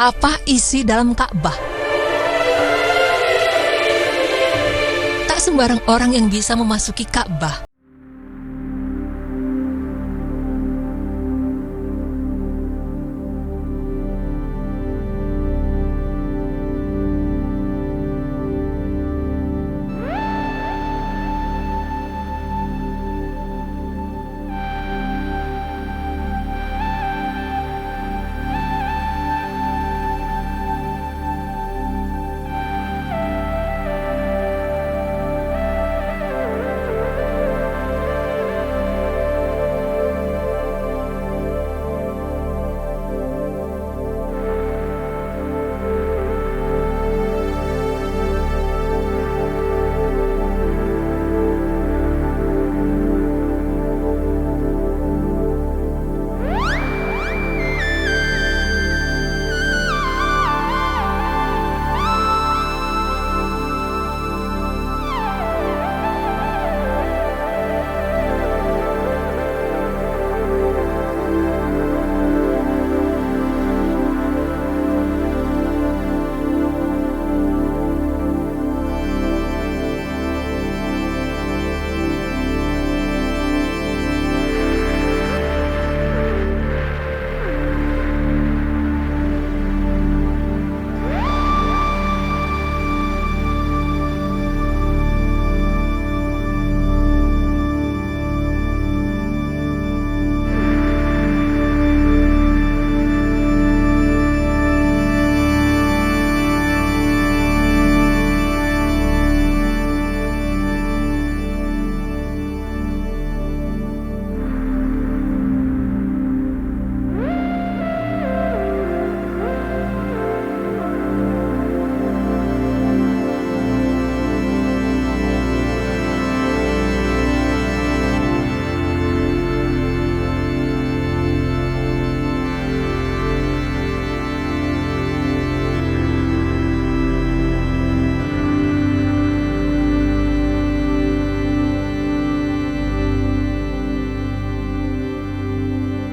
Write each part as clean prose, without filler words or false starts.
Apa isi dalam Ka'bah? Tak sembarang orang yang bisa memasuki Ka'bah.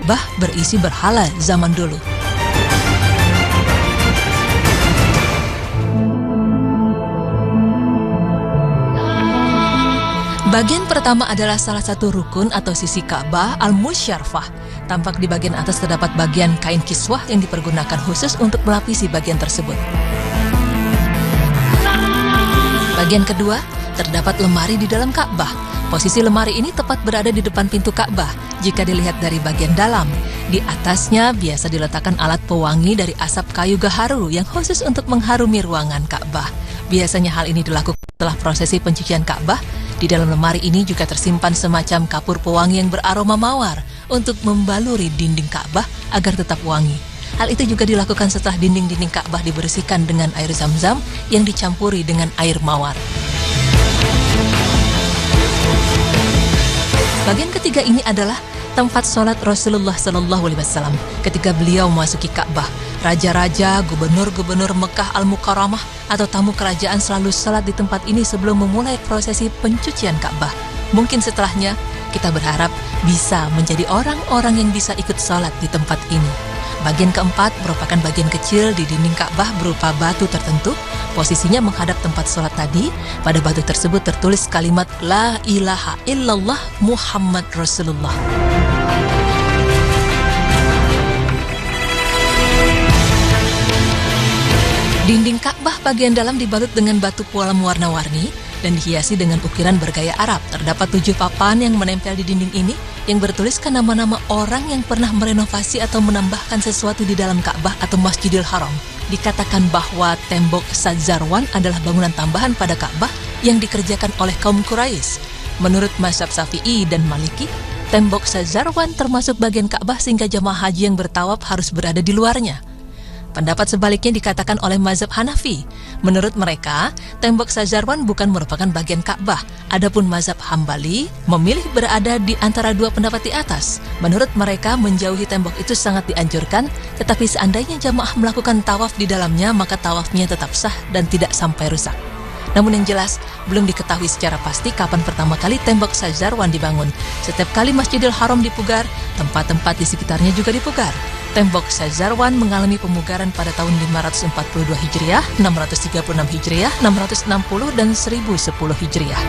Ka'bah berisi berhala zaman dulu. Bagian pertama adalah salah satu rukun atau sisi Ka'bah al-Musyarrafah. Tampak di bagian atas terdapat bagian kain kiswah yang dipergunakan khusus untuk melapisi bagian tersebut. Bagian kedua, terdapat lemari di dalam Ka'bah. Posisi lemari ini tepat berada di depan pintu Ka'bah jika dilihat dari bagian dalam. Di atasnya biasa diletakkan alat pewangi dari asap kayu gaharu yang khusus untuk mengharumi ruangan Ka'bah. Biasanya hal ini dilakukan setelah prosesi pencucian Ka'bah. Di dalam lemari ini juga tersimpan semacam kapur pewangi yang beraroma mawar untuk membaluri dinding Ka'bah agar tetap wangi. Hal itu juga dilakukan setelah dinding-dinding Ka'bah dibersihkan dengan air zam-zam yang dicampuri dengan air mawar. Bagian ketiga ini adalah tempat sholat Rasulullah SAW ketika beliau memasuki Ka'bah. Raja-raja, gubernur-gubernur Mekah Al-Mukarramah atau tamu kerajaan selalu sholat di tempat ini sebelum memulai prosesi pencucian Ka'bah. Mungkin setelahnya kita berharap bisa menjadi orang-orang yang bisa ikut sholat di tempat ini. Bagian keempat merupakan bagian kecil di dinding Ka'bah berupa batu tertentu. Posisinya menghadap tempat sholat tadi. Pada batu tersebut tertulis kalimat La ilaha illallah Muhammad Rasulullah. Dinding Ka'bah bagian dalam dibalut dengan batu pualam warna-warni dan dihiasi dengan ukiran bergaya Arab. Terdapat 7 papan yang menempel di dinding ini yang bertuliskan nama-nama orang yang pernah merenovasi atau menambahkan sesuatu di dalam Ka'bah atau Masjidil Haram. Dikatakan bahwa tembok Sadzarwan adalah bangunan tambahan pada Ka'bah yang dikerjakan oleh kaum Quraisy. Menurut mazhab Syafi'i dan Maliki, tembok Sadzarwan termasuk bagian Ka'bah sehingga jamaah haji yang bertawaf harus berada di luarnya. Pendapat sebaliknya dikatakan oleh mazhab Hanafi. Menurut mereka, tembok Sadzarwan bukan merupakan bagian Ka'bah. Adapun mazhab Hambali memilih berada di antara dua pendapat di atas. Menurut mereka, menjauhi tembok itu sangat dianjurkan, tetapi seandainya jamaah melakukan tawaf di dalamnya, maka tawafnya tetap sah dan tidak sampai rusak. Namun yang jelas, belum diketahui secara pasti kapan pertama kali tembok Sadzarwan dibangun. Setiap kali Masjidil Haram dipugar, tempat-tempat di sekitarnya juga dipugar. Tembok Syazarwan mengalami pemugaran pada tahun 542 Hijriah, 636 Hijriah, 660 dan 1010 Hijriah.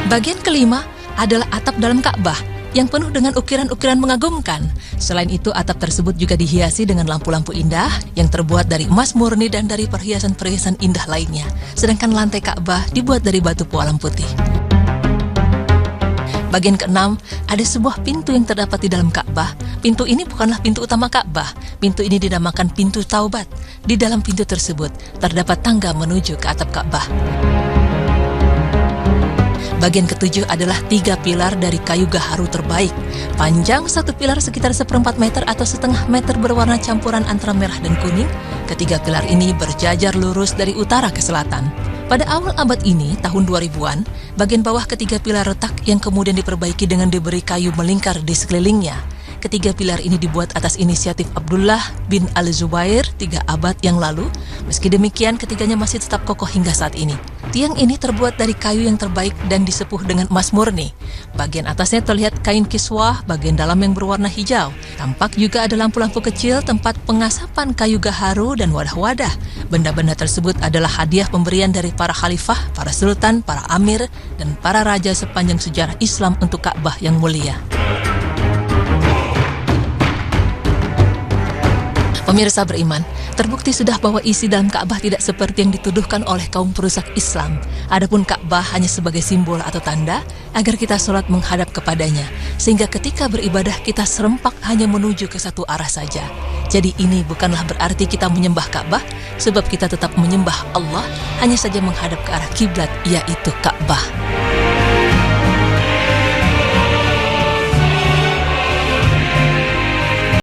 Bagian kelima adalah atap dalam Ka'bah yang penuh dengan ukiran-ukiran mengagumkan. Selain itu, atap tersebut juga dihiasi dengan lampu-lampu indah yang terbuat dari emas murni dan dari perhiasan-perhiasan indah lainnya. Sedangkan lantai Ka'bah dibuat dari batu pualam putih. Bagian keenam, ada sebuah pintu yang terdapat di dalam Ka'bah. Pintu ini bukanlah pintu utama Ka'bah. Pintu ini dinamakan pintu Taubat. Di dalam pintu tersebut terdapat tangga menuju ke atap Ka'bah. Bagian ketujuh adalah 3 pilar dari kayu gaharu terbaik. Panjang satu pilar sekitar 1/4 meter atau setengah meter berwarna campuran antara merah dan kuning. Ketiga pilar ini berjajar lurus dari utara ke selatan. Pada awal abad ini, tahun 2000-an, bagian bawah ketiga pilar retak yang kemudian diperbaiki dengan diberi kayu melingkar di sekelilingnya. Ketiga pilar ini dibuat atas inisiatif Abdullah bin Al-Zubair 3 abad yang lalu. Meski demikian, ketiganya masih tetap kokoh hingga saat ini. Tiang ini terbuat dari kayu yang terbaik dan disepuh dengan emas murni. Bagian atasnya terlihat kain kiswah, bagian dalam yang berwarna hijau. Tampak juga ada lampu-lampu kecil, tempat pengasapan kayu gaharu, dan wadah-wadah. Benda-benda tersebut adalah hadiah pemberian dari para khalifah, para sultan, para amir, dan para raja sepanjang sejarah Islam untuk Ka'bah yang mulia. Pemirsa beriman, terbukti sudah bahwa isi dalam Ka'bah tidak seperti yang dituduhkan oleh kaum perusak Islam. Adapun Ka'bah hanya sebagai simbol atau tanda agar kita sholat menghadap kepadanya, sehingga ketika beribadah kita serempak hanya menuju ke satu arah saja. Jadi ini bukanlah berarti kita menyembah Ka'bah, sebab kita tetap menyembah Allah, hanya saja menghadap ke arah kiblat, yaitu Ka'bah.